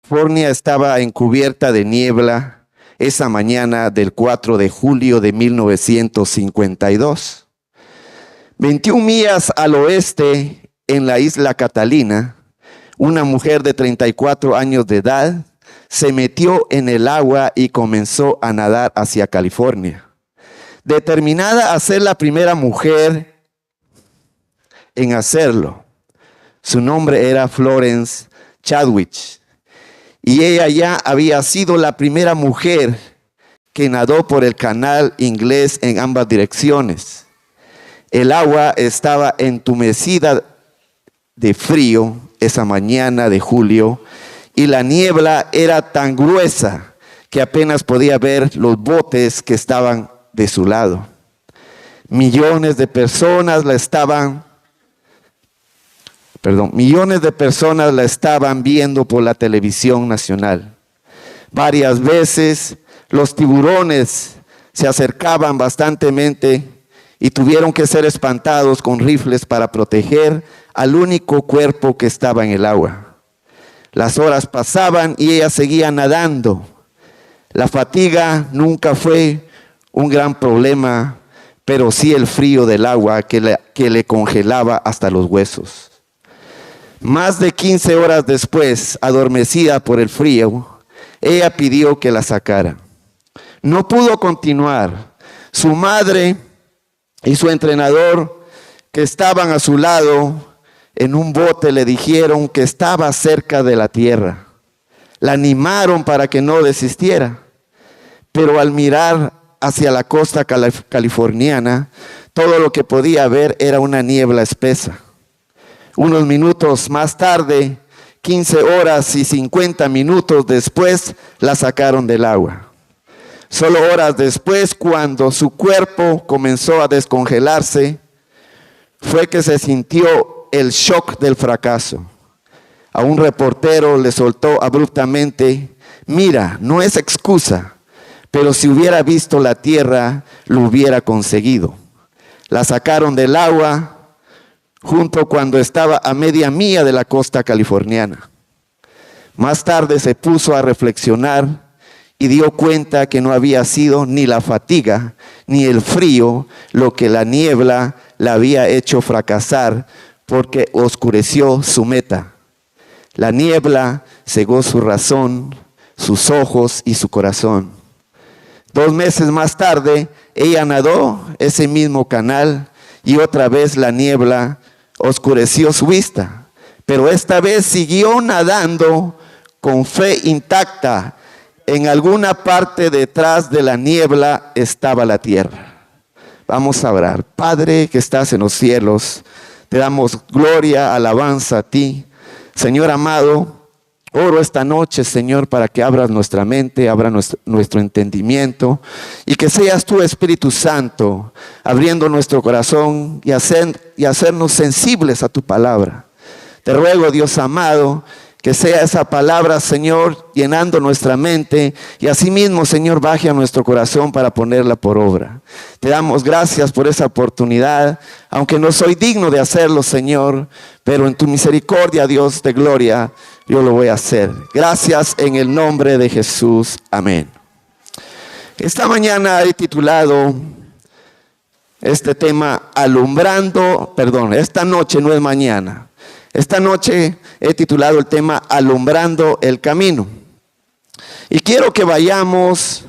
California estaba encubierta de niebla esa mañana del 4 de julio de 1952. 21 millas al oeste, en la isla Catalina, una mujer de 34 años de edad se metió en el agua y comenzó a nadar hacia California. Determinada a ser la primera mujer en hacerlo. Su nombre era Florence Chadwick. Y ella ya había sido la primera mujer que nadó por el canal inglés en ambas direcciones. El agua estaba entumecida de frío esa mañana de julio y la niebla era tan gruesa que apenas podía ver los botes que estaban de su lado. Millones de personas la estaban viendo por la televisión nacional. Varias veces los tiburones se acercaban bastantemente y tuvieron que ser espantados con rifles para proteger al único cuerpo que estaba en el agua. Las horas pasaban y ella seguía nadando. La fatiga nunca fue un gran problema, pero sí el frío del agua que le congelaba hasta los huesos. Más de 15 horas después, adormecida por el frío, ella pidió que la sacara. No pudo continuar. Su madre y su entrenador, que estaban a su lado en un bote, le dijeron que estaba cerca de la tierra. La animaron para que no desistiera. Pero al mirar hacia la costa californiana, todo lo que podía ver era una niebla espesa. Unos minutos más tarde, 15 horas y 50 minutos después, la sacaron del agua. Solo horas después, cuando su cuerpo comenzó a descongelarse, fue que se sintió el shock del fracaso. A un reportero le soltó abruptamente: mira, no es excusa, pero si hubiera visto la tierra, lo hubiera conseguido. La sacaron del agua junto cuando estaba a media milla de la costa californiana. Más tarde se puso a reflexionar y dio cuenta que no había sido ni la fatiga ni el frío lo que la niebla la había hecho fracasar, porque oscureció su meta. La niebla cegó su razón, sus ojos y su corazón. 2 meses más tarde, ella nadó ese mismo canal y otra vez la niebla oscureció su vista. Pero esta vez siguió nadando con fe intacta. En alguna parte detrás de la niebla estaba la tierra. Vamos a orar. Padre que estás en los cielos, te damos gloria, alabanza a ti. Señor amado, oro esta noche, Señor, para que abras nuestra mente, abra nuestro entendimiento, y que seas tú, Espíritu Santo, abriendo nuestro corazón y hacernos sensibles a tu palabra. Te ruego, Dios amado, que sea esa palabra, Señor, llenando nuestra mente, y asimismo, Señor, baje a nuestro corazón para ponerla por obra. Te damos gracias por esa oportunidad, aunque no soy digno de hacerlo, Señor, pero en tu misericordia, Dios de gloria, yo lo voy a hacer. Gracias en el nombre de Jesús. Amén. Esta mañana he titulado este tema esta noche, no es mañana. Esta noche he titulado el tema Alumbrando el Camino. Y quiero que vayamos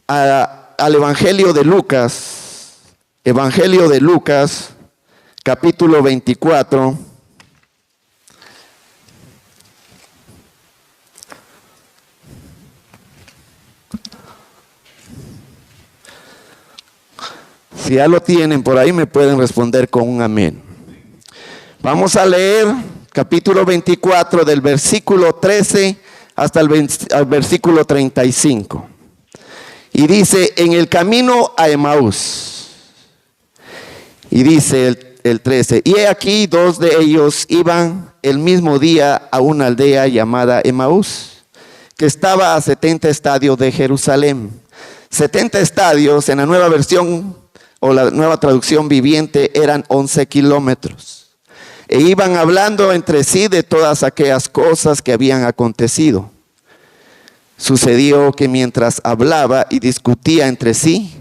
al Evangelio de Lucas. Evangelio de Lucas, capítulo 24. Si ya lo tienen por ahí, me pueden responder con un amén. Vamos a leer capítulo 24 del versículo 13 hasta el versículo 35. Y dice: en el camino a Emaús. Y dice el 13: y he aquí 2 de ellos iban el mismo día a una aldea llamada Emaús, que estaba a 70 estadios de Jerusalén. 70 estadios en la nueva versión o la nueva traducción viviente eran 11 kilómetros. e iban hablando entre sí de todas aquellas cosas que habían acontecido. Sucedió que mientras hablaba y discutía entre sí,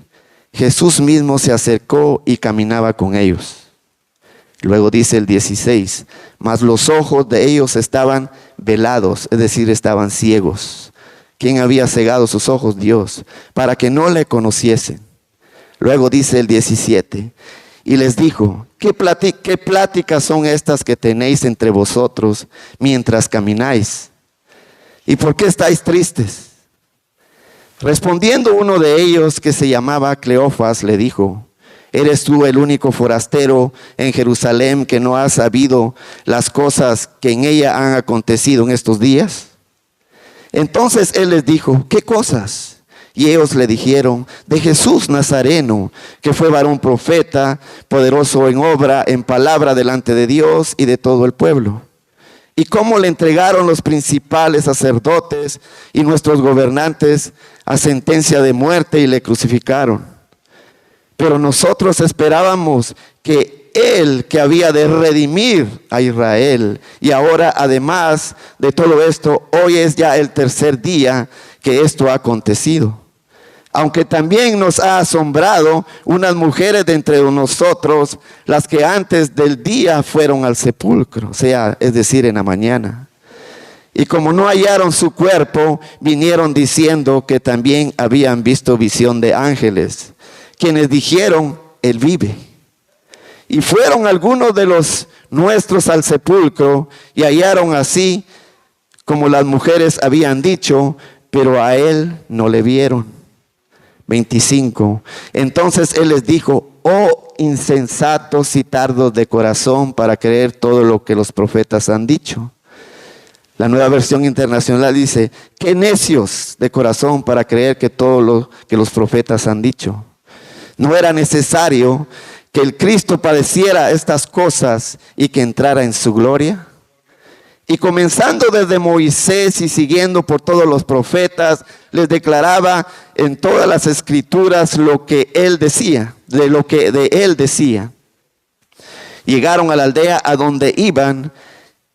Jesús mismo se acercó y caminaba con ellos. Luego dice el 16, mas los ojos de ellos estaban velados, es decir, estaban ciegos. ¿Quién había cegado sus ojos? Dios, para que no le conociesen. Luego dice el 17, y les dijo, ¿qué pláticas son estas que tenéis entre vosotros mientras camináis? ¿Y por qué estáis tristes? Respondiendo uno de ellos, que se llamaba Cleofas, le dijo, ¿eres tú el único forastero en Jerusalén que no ha sabido las cosas que en ella han acontecido en estos días? Entonces él les dijo, ¿qué cosas? Y ellos le dijeron, de Jesús Nazareno, que fue varón profeta, poderoso en obra, en palabra delante de Dios y de todo el pueblo. Y cómo le entregaron los principales sacerdotes y nuestros gobernantes a sentencia de muerte y le crucificaron. Pero nosotros esperábamos que Él, que había de redimir a Israel, y ahora además de todo esto, hoy es ya el tercer día que esto ha acontecido. Aunque también nos ha asombrado unas mujeres de entre nosotros, las que antes del día fueron al sepulcro, o sea, es decir, en la mañana. Y como no hallaron su cuerpo, vinieron diciendo que también habían visto visión de ángeles, quienes dijeron, Él vive. Y fueron algunos de los nuestros al sepulcro y hallaron así como las mujeres habían dicho, pero a Él no le vieron. 25. Entonces Él les dijo, oh insensatos y tardos de corazón para creer todo lo que los profetas han dicho. La Nueva Versión Internacional dice, qué necios de corazón para creer que todo lo que los profetas han dicho. No era necesario que el Cristo padeciera estas cosas y que entrara en su gloria. Y comenzando desde Moisés y siguiendo por todos los profetas, les declaraba en todas las escrituras lo que él decía, de lo que de él decía. Llegaron a la aldea a donde iban,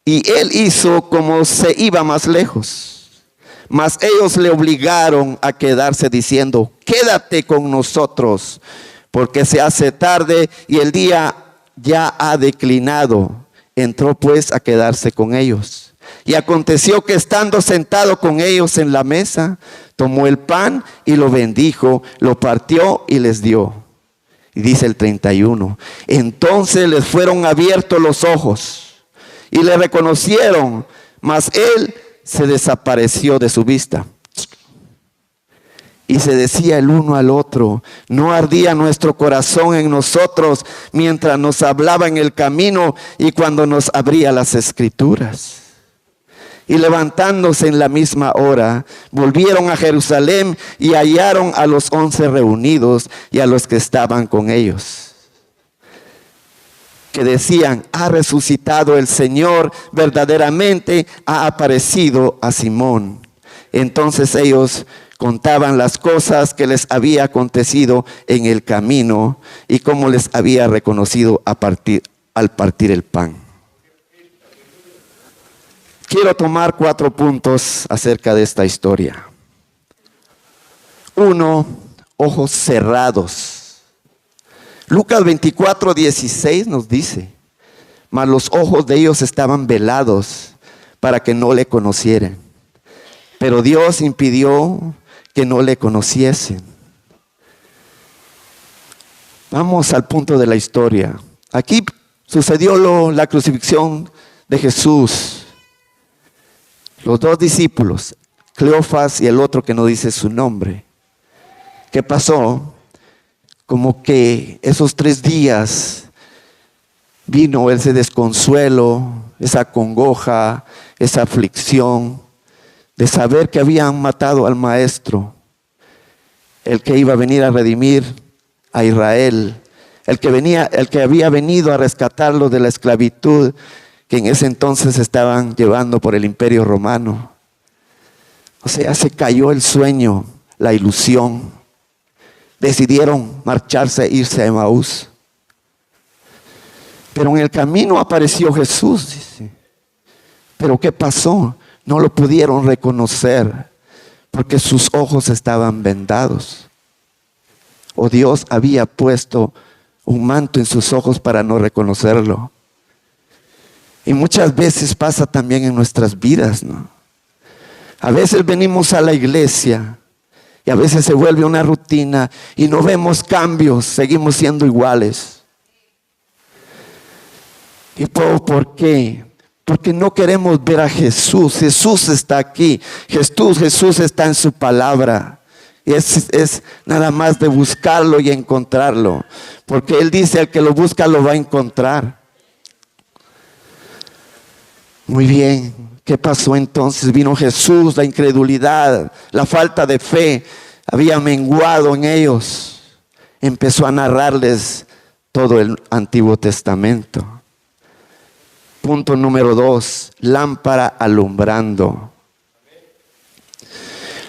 y él hizo como se iba más lejos. Mas ellos le obligaron a quedarse diciendo, quédate con nosotros, porque se hace tarde y el día ya ha declinado. Entró pues a quedarse con ellos. Y aconteció que estando sentado con ellos en la mesa, tomó el pan y lo bendijo, lo partió y les dio. Y dice el 31, entonces les fueron abiertos los ojos y le reconocieron, mas él se desapareció de su vista. Y se decía el uno al otro, ¿no ardía nuestro corazón en nosotros mientras nos hablaba en el camino y cuando nos abría las escrituras? Y levantándose en la misma hora, volvieron a Jerusalén y hallaron a los 11 reunidos y a los que estaban con ellos, que decían, ha resucitado el Señor, verdaderamente ha aparecido a Simón. Entonces ellos contaban las cosas que les había acontecido en el camino y cómo les había reconocido al partir el pan. Quiero tomar 4 puntos acerca de esta historia. 1, ojos cerrados. Lucas 24:16 nos dice, mas los ojos de ellos estaban velados para que no le conocieran. Pero Dios impidió que no le conociesen. Vamos al punto de la historia. Aquí sucedió la crucifixión de Jesús. Los 2 discípulos, Cleofas y el otro que no dice su nombre. ¿Qué pasó? Como que esos 3 días vino ese desconsuelo, esa congoja, esa aflicción de saber que habían matado al maestro, el que iba a venir a redimir a Israel, el que había venido a rescatarlo de la esclavitud que en ese entonces estaban llevando por el Imperio Romano. O sea, se cayó el sueño, la ilusión. Decidieron marcharse e irse a Emaús. Pero en el camino apareció Jesús, dice. Pero ¿qué pasó? No lo pudieron reconocer porque sus ojos estaban vendados. O Dios había puesto un manto en sus ojos para no reconocerlo. Y muchas veces pasa también en nuestras vidas, ¿no? A veces venimos a la iglesia y a veces se vuelve una rutina y no vemos cambios, seguimos siendo iguales. ¿Y por qué? Porque no queremos ver a Jesús. Jesús está aquí. Jesús está en su palabra. Y es nada más de buscarlo y encontrarlo. Porque Él dice, el que lo busca lo va a encontrar. Muy bien. ¿Qué pasó entonces? Vino Jesús, la incredulidad, la falta de fe había menguado en ellos. Empezó a narrarles todo el Antiguo Testamento. Punto número 2, lámpara alumbrando.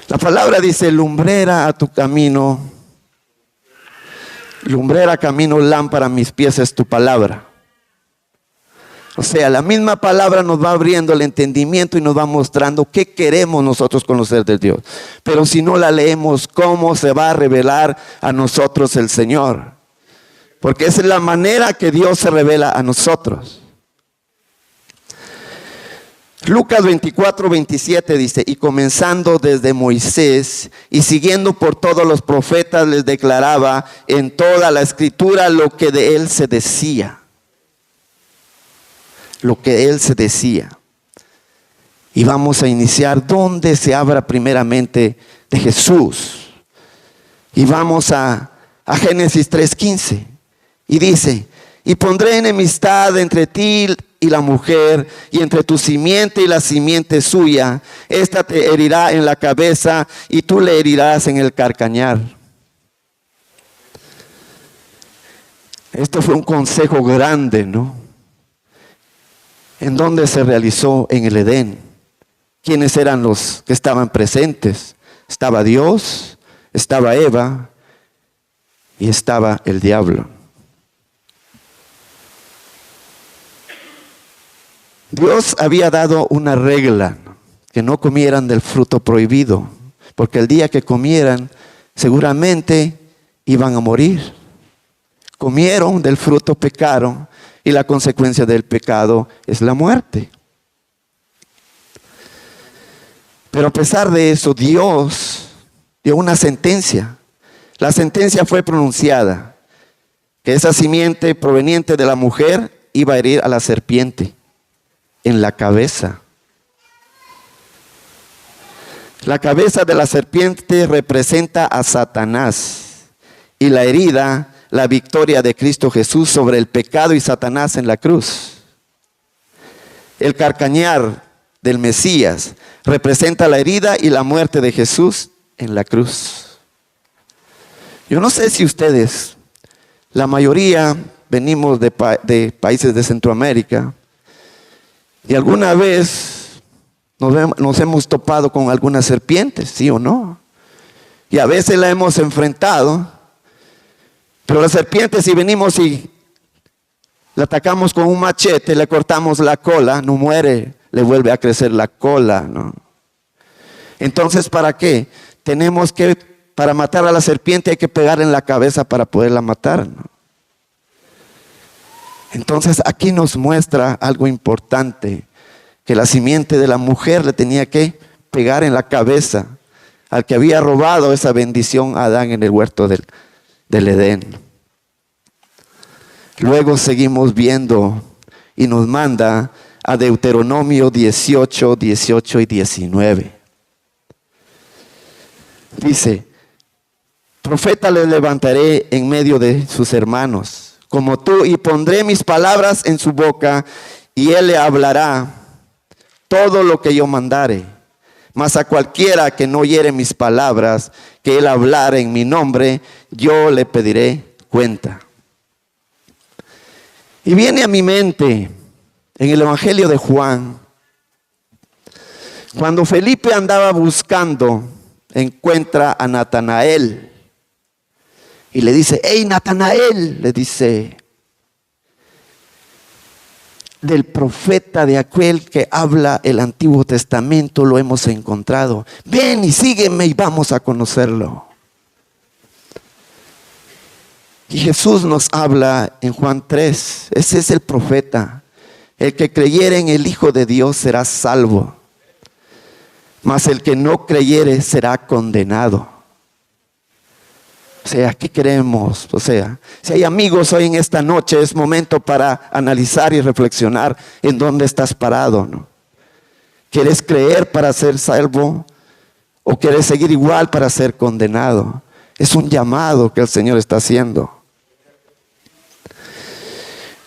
La palabra dice, lumbrera a tu camino, lumbrera camino, lámpara a mis pies es tu palabra. O sea, la misma palabra nos va abriendo el entendimiento y nos va mostrando qué queremos nosotros conocer de Dios. Pero si no la leemos, ¿cómo se va a revelar a nosotros el Señor? Porque esa es la manera que Dios se revela a nosotros. Lucas 24:27 dice, y comenzando desde Moisés y siguiendo por todos los profetas, les declaraba en toda la escritura lo que de él se decía. Lo que él se decía. Y vamos a iniciar donde se habla primeramente de Jesús. Y vamos a Génesis 3:15. Y dice, y pondré enemistad entre ti y la mujer, y entre tu simiente y la simiente suya. Esta te herirá en la cabeza y tú le herirás en el calcañar. Esto fue un consejo grande, ¿no? ¿En dónde se realizó? En el Edén. ¿Quiénes eran los que estaban presentes? Estaba Dios, estaba Eva y estaba el diablo. Dios había dado una regla, que no comieran del fruto prohibido, porque el día que comieran seguramente iban a morir. Comieron del fruto, pecaron, y la consecuencia del pecado es la muerte. Pero a pesar de eso, Dios dio una sentencia. La sentencia fue pronunciada, que esa simiente proveniente de la mujer iba a herir a la serpiente en la cabeza. La cabeza de la serpiente representa a Satanás y la herida, la victoria de Cristo Jesús sobre el pecado y Satanás en la cruz. El calcañar del Mesías representa la herida y la muerte de Jesús en la cruz. Yo no sé si ustedes, la mayoría venimos de países de Centroamérica, y alguna vez nos hemos topado con algunas serpientes, ¿sí o no? Y a veces la hemos enfrentado. Pero la serpiente, si venimos y la atacamos con un machete, le cortamos la cola, no muere, le vuelve a crecer la cola, ¿no? Entonces, ¿para qué? Para matar a la serpiente hay que pegarle en la cabeza para poderla matar, ¿no? Entonces aquí nos muestra algo importante, que la simiente de la mujer le tenía que pegar en la cabeza al que había robado esa bendición a Adán en el huerto del Edén. Luego seguimos viendo y nos manda a Deuteronomio 18, 18 y 19. Dice, profeta le levantaré en medio de sus hermanos, como tú, y pondré mis palabras en su boca, y él le hablará todo lo que yo mandare. Mas a cualquiera que no oyere mis palabras, que él hablare en mi nombre, yo le pediré cuenta. Y viene a mi mente en el Evangelio de Juan, cuando Felipe andaba buscando, encuentra a Natanael. Y le dice, hey Natanael, le dice, del profeta, de aquel que habla el Antiguo Testamento, lo hemos encontrado. Ven y sígueme y vamos a conocerlo. Y Jesús nos habla en Juan 3. Ese es el profeta. El que creyere en el Hijo de Dios será salvo, mas el que no creyere será condenado. O sea, ¿qué queremos? O sea, si hay amigos hoy en esta noche, es momento para analizar y reflexionar en dónde estás parado, ¿no? ¿Quieres creer para ser salvo o quieres seguir igual para ser condenado? Es un llamado que el Señor está haciendo.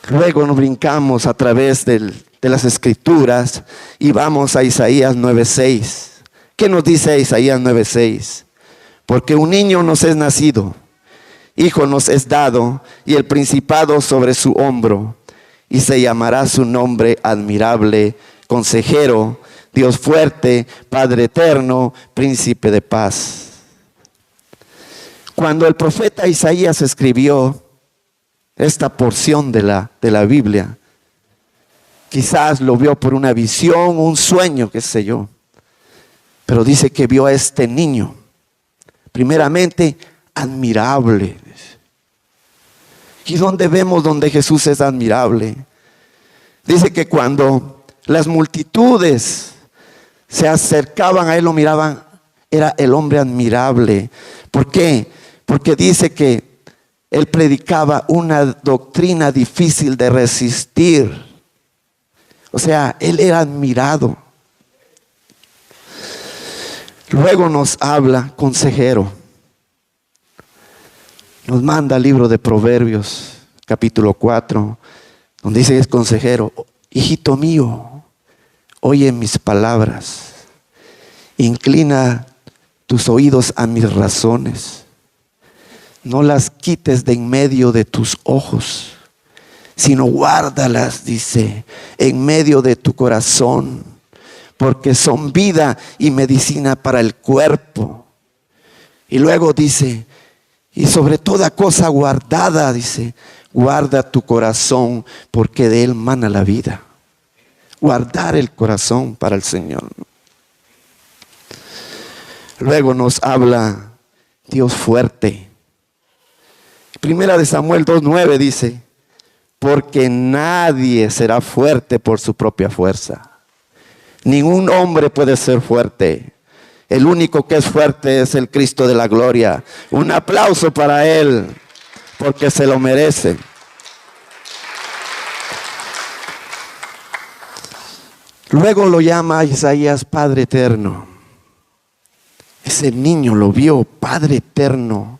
Luego nos brincamos a través de las Escrituras y vamos a Isaías 9:6. ¿Qué nos dice Isaías 9:6? Porque un niño nos es nacido, hijo nos es dado, y el principado sobre su hombro, y se llamará su nombre admirable, consejero, Dios fuerte, Padre eterno, príncipe de paz. Cuando el profeta Isaías escribió esta porción de la Biblia, quizás lo vio por una visión, un sueño, qué sé yo, pero dice que vio a este niño, primeramente admirable. ¿Y dónde vemos donde Jesús es admirable? Dice que cuando las multitudes se acercaban a él, lo miraban, era el hombre admirable. ¿Por qué? Porque dice que él predicaba una doctrina difícil de resistir. O sea, él era admirado. Luego nos habla consejero. Nos manda el libro de Proverbios, capítulo 4, donde dice que es consejero. Hijito mío, oye mis palabras. Inclina tus oídos a mis razones. No las quites de en medio de tus ojos, sino guárdalas, dice, en medio de tu corazón, porque son vida y medicina para el cuerpo. Y luego dice, y sobre toda cosa guardada, dice, guarda tu corazón, porque de él mana la vida. Guardar el corazón para el Señor. Luego nos habla Dios fuerte. Primera de Samuel 2:9 dice, porque nadie será fuerte por su propia fuerza. Ningún hombre puede ser fuerte. El único que es fuerte es el Cristo de la gloria. Un aplauso para él, porque se lo merece. Luego lo llama Isaías Padre eterno. Ese niño lo vio, Padre eterno.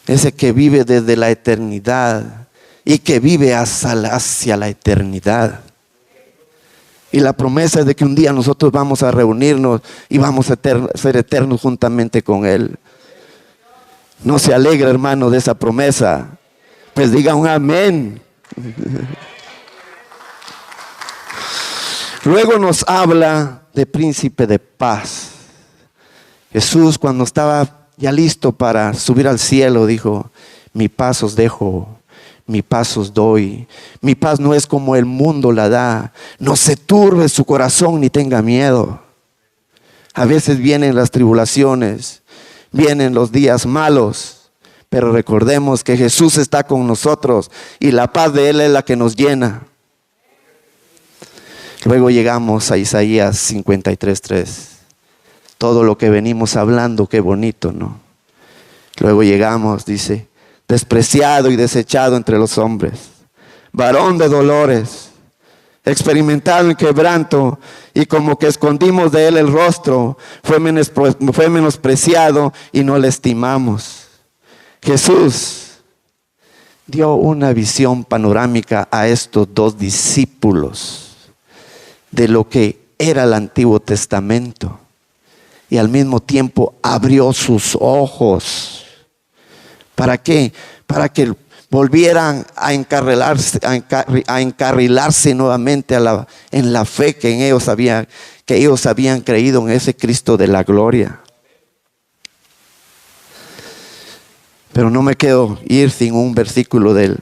Ese que vive desde la eternidad y que vive hacia la eternidad. Y la promesa es de que un día nosotros vamos a reunirnos y vamos a ser eternos juntamente con Él. ¿No se alegra, hermano, de esa promesa? Pues diga un amén. Luego nos habla de príncipe de paz. Jesús, cuando estaba ya listo para subir al cielo, dijo, mi paz os dejo, mi paz os doy. Mi paz no es como el mundo la da. No se turbe su corazón ni tenga miedo. A veces vienen las tribulaciones, vienen los días malos, pero recordemos que Jesús está con nosotros y la paz de Él es la que nos llena. Luego llegamos a Isaías 53:3. Todo lo que venimos hablando, qué bonito, ¿no? Luego llegamos, dice, despreciado y desechado entre los hombres, varón de dolores, experimentado en quebranto, y como que escondimos de él el rostro, fue menospreciado y no le estimamos. Jesús dio una visión panorámica a estos dos discípulos de lo que era el Antiguo Testamento. Y al mismo tiempo abrió sus ojos. ¿Para qué? Para que volvieran a encarrilarse nuevamente en la fe que ellos habían creído en ese Cristo de la gloria. Pero no me quiero ir sin un versículo del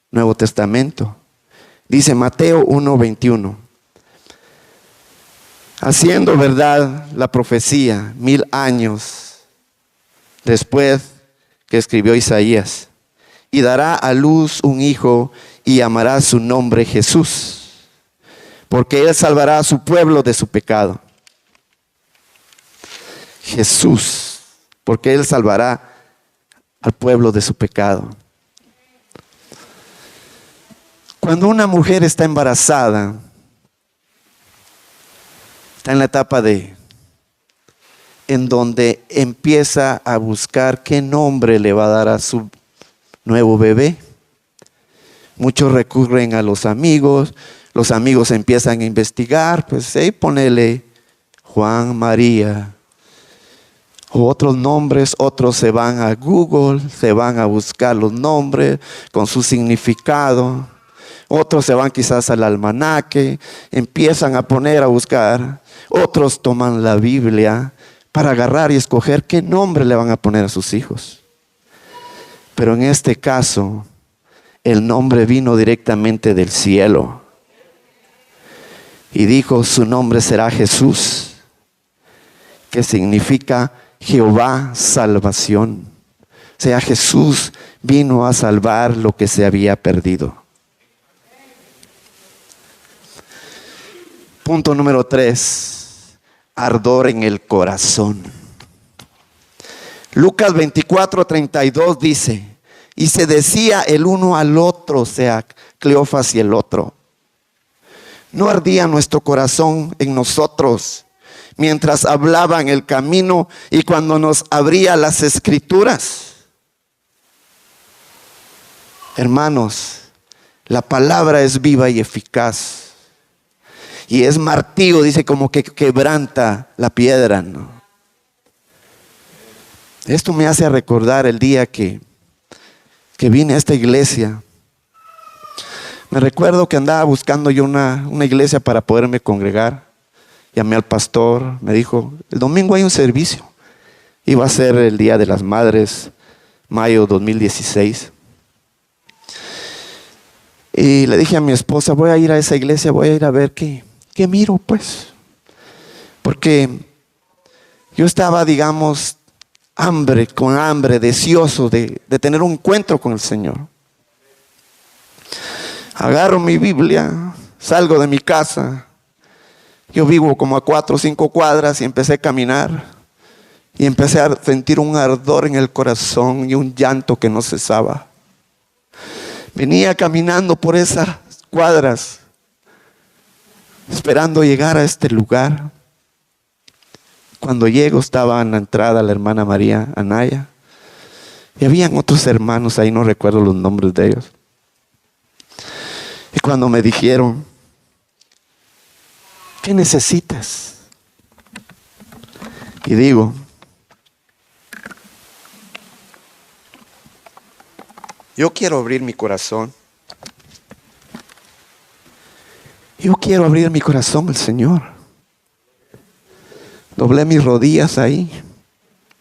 Nuevo Testamento. Dice Mateo 1:21. Haciendo verdad la profecía 1000 años después que escribió Isaías. Y dará a luz un hijo y llamará su nombre Jesús, porque él salvará a su pueblo de su pecado. Jesús, porque él salvará al pueblo de su pecado. Cuando una mujer está embarazada, está en la etapa en donde empieza a buscar qué nombre le va a dar a su nuevo bebé. Muchos recurren a los amigos empiezan a investigar, pues ponele Juan, María, o otros nombres. Otros se van a Google, se van a buscar los nombres con su significado. Otros se van quizás al almanaque, empiezan a poner a buscar. Otros toman la Biblia para agarrar y escoger qué nombre le van a poner a sus hijos. Pero en este caso, el nombre vino directamente del cielo. Y dijo, su nombre será Jesús, que significa Jehová salvación. O sea, Jesús vino a salvar lo que se había perdido. Punto número 3, ardor en el corazón. Lucas 24:32 dice, y se decía el uno al otro, o sea, Cleofas y el otro, ¿no ardía nuestro corazón en nosotros mientras hablaba en el camino y cuando nos abría las escrituras? Hermanos, la palabra es viva y eficaz. Y es martillo, dice, como que quebranta la piedra, ¿no? Esto me hace recordar el día que vine a esta iglesia. Me recuerdo que andaba buscando yo una iglesia para poderme congregar. Llamé al pastor, me dijo, el domingo hay un servicio. Iba a ser el Día de las Madres, mayo 2016. Y le dije a mi esposa, voy a ir a esa iglesia, voy a ir a ver qué miro, pues. Porque yo estaba, digamos, con hambre, deseoso de tener un encuentro con el Señor. Agarro mi Biblia, salgo de mi casa. Yo vivo como a 4 o 5 cuadras y empecé a caminar. Y empecé a sentir un ardor en el corazón y un llanto que no cesaba. Venía caminando por esas cuadras, esperando llegar a este lugar. Cuando llego estaba en la entrada la hermana María Anaya. Y habían otros hermanos ahí, no recuerdo los nombres de ellos. Y cuando me dijeron, ¿qué necesitas? Y digo, yo quiero abrir mi corazón. Yo quiero abrir mi corazón al Señor. Doblé mis rodillas ahí.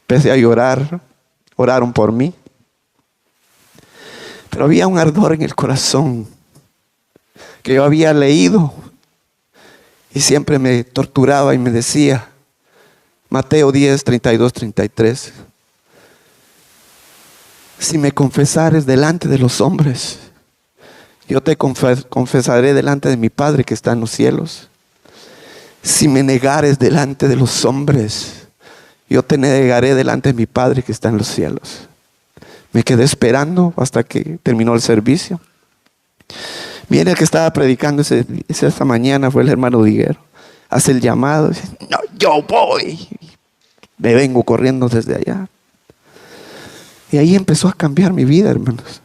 Empecé a llorar. Oraron por mí. Pero había un ardor en el corazón que yo había leído. Y siempre me torturaba y me decía, Mateo 10, 32, 33. Si me confesares delante de los hombres, yo te confesaré delante de mi Padre que está en los cielos. Si me negares delante de los hombres, yo te negaré delante de mi Padre que está en los cielos. Me quedé esperando hasta que terminó el servicio. Viene el que estaba predicando esta mañana, fue el hermano Diguero. Hace el llamado, dice, no, yo voy. Me vengo corriendo desde allá. Y ahí empezó a cambiar mi vida, hermanos.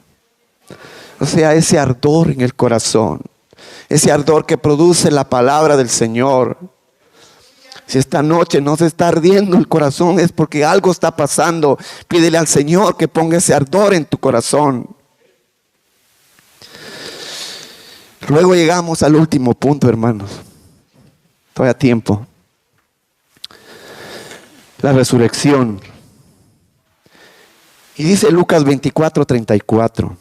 O sea, ese ardor en el corazón, ese ardor que produce la palabra del Señor. Si esta noche no se está ardiendo el corazón, es porque algo está pasando. Pídele al Señor que ponga ese ardor en tu corazón. Luego llegamos al último punto, hermanos. Todavía tiempo. La resurrección. Y dice Lucas 24:34.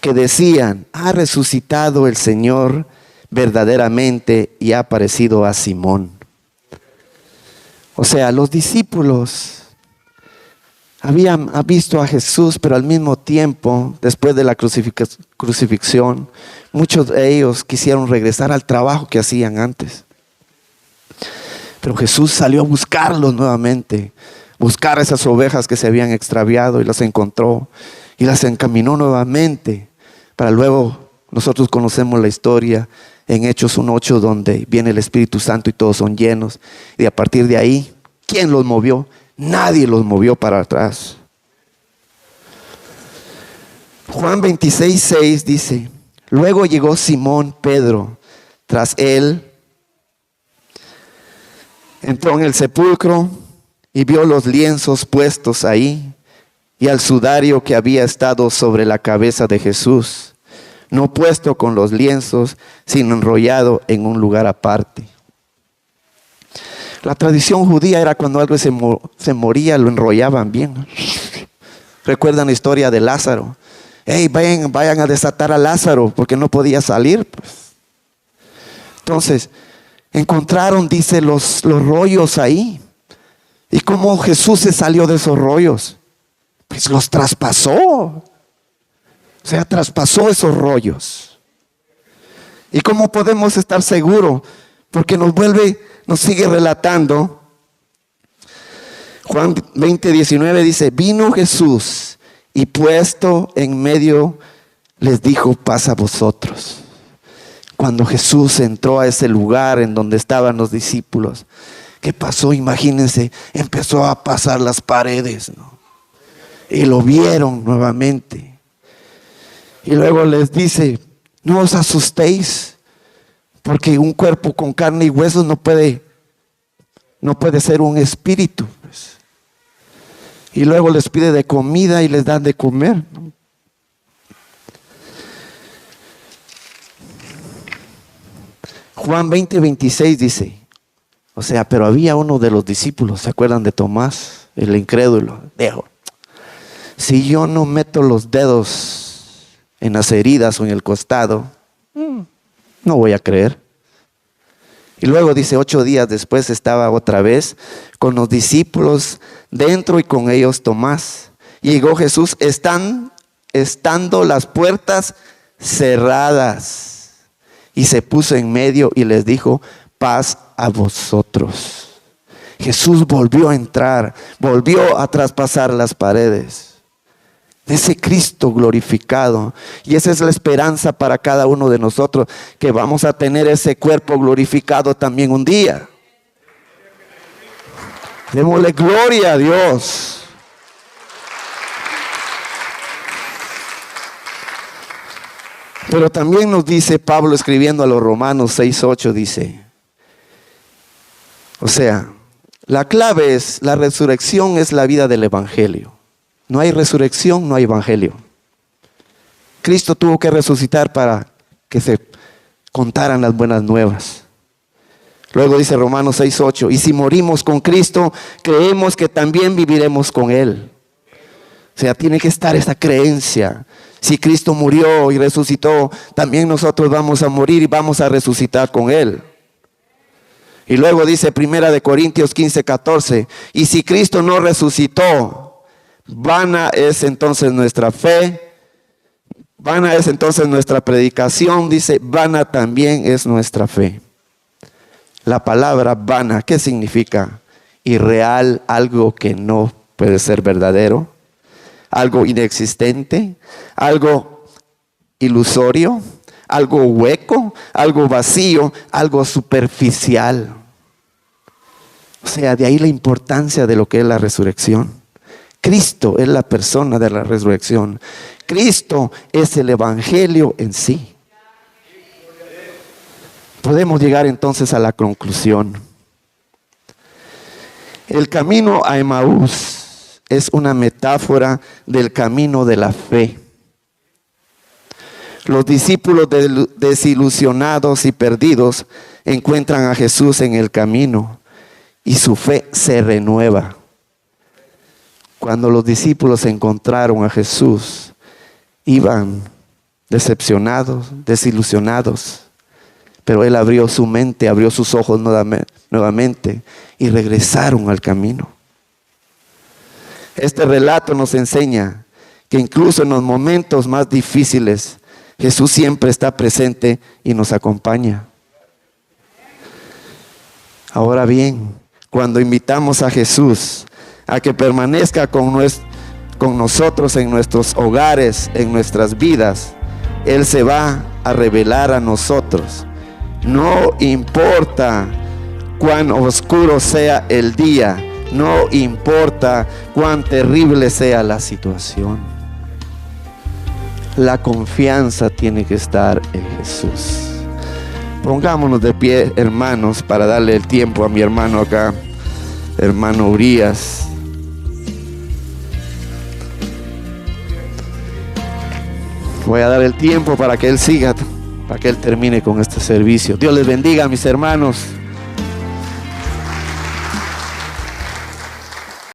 que decían: ha resucitado el Señor verdaderamente y ha aparecido a Simón. O sea, los discípulos habían visto a Jesús, pero al mismo tiempo, después de la crucifixión, muchos de ellos quisieron regresar al trabajo que hacían antes. Pero Jesús salió a buscarlos nuevamente, buscar esas ovejas que se habían extraviado, y las encontró y las encaminó nuevamente. Para luego, nosotros conocemos la historia en Hechos 1:8, donde viene el Espíritu Santo y todos son llenos. Y a partir de ahí, ¿quién los movió? Nadie los movió para atrás. Juan 26:6 dice: luego llegó Simón Pedro. Tras él, entró en el sepulcro y vio los lienzos puestos ahí y al sudario que había estado sobre la cabeza de Jesús, no puesto con los lienzos, sino enrollado en un lugar aparte. La tradición judía era cuando algo se moría, lo enrollaban bien. ¿Recuerdan la historia de Lázaro? Hey, vayan a desatar a Lázaro porque no podía salir, pues. Entonces, encontraron, dice, los rollos ahí. ¿Y cómo Jesús se salió de esos rollos? Pues los traspasó. O sea, traspasó esos rollos. ¿Y cómo podemos estar seguros? Porque nos sigue relatando. Juan 20:19 dice: vino Jesús y puesto en medio les dijo: paz a vosotros. Cuando Jesús entró a ese lugar en donde estaban los discípulos, ¿qué pasó? Imagínense, empezó a pasar las paredes, ¿no? Y lo vieron nuevamente. Y luego les dice: no os asustéis, porque un cuerpo con carne y huesos no puede ser un espíritu, pues. Y luego les pide de comida y les dan de comer, ¿no? Juan 20:26 dice, o sea, pero había uno de los discípulos, ¿se acuerdan de Tomás, el incrédulo? Dijo: si yo no meto los dedos en las heridas o en el costado, no voy a creer. Y luego dice: 8 días después estaba otra vez con los discípulos dentro y con ellos Tomás. Y llegó Jesús estando las puertas cerradas. Y se puso en medio y les dijo: paz a vosotros. Jesús volvió a entrar, volvió a traspasar las paredes. De ese Cristo glorificado. Y esa es la esperanza para cada uno de nosotros, que vamos a tener ese cuerpo glorificado también un día. Démosle gloria a Dios. Pero también nos dice Pablo, escribiendo a los Romanos 6:8, dice, o sea, la clave es, la resurrección es la vida del evangelio. No hay resurrección, no hay evangelio. Cristo tuvo que resucitar para que se contaran las buenas nuevas. Luego dice Romanos 6:8, y si morimos con Cristo, creemos que también viviremos con Él. O sea, tiene que estar esa creencia. Si Cristo murió y resucitó, también nosotros vamos a morir y vamos a resucitar con Él. Y luego dice 1 Corintios 15:14, y si Cristo no resucitó, vana es entonces nuestra fe, vana es entonces nuestra predicación, dice, vana también es nuestra fe. La palabra vana, ¿qué significa? Irreal, algo que no puede ser verdadero, algo inexistente, algo ilusorio, algo hueco, algo vacío, algo superficial. O sea, de ahí la importancia de lo que es la resurrección. Cristo es la persona de la resurrección. Cristo es el evangelio en sí. Podemos llegar entonces a la conclusión. El camino a Emaús es una metáfora del camino de la fe. Los discípulos desilusionados y perdidos encuentran a Jesús en el camino y su fe se renueva. Cuando los discípulos encontraron a Jesús, iban decepcionados, desilusionados. Pero Él abrió su mente, abrió sus ojos nuevamente y regresaron al camino. Este relato nos enseña que incluso en los momentos más difíciles, Jesús siempre está presente y nos acompaña. Ahora bien, cuando invitamos a Jesús a que permanezca con nosotros en nuestros hogares, en nuestras vidas, Él se va a revelar a nosotros. No importa cuán oscuro sea el día, no importa cuán terrible sea la situación. La confianza tiene que estar en Jesús. Pongámonos de pie, hermanos, para darle el tiempo a mi hermano acá, hermano Urias. Voy a dar el tiempo para que él siga, para que él termine con este servicio. Dios les bendiga, mis hermanos.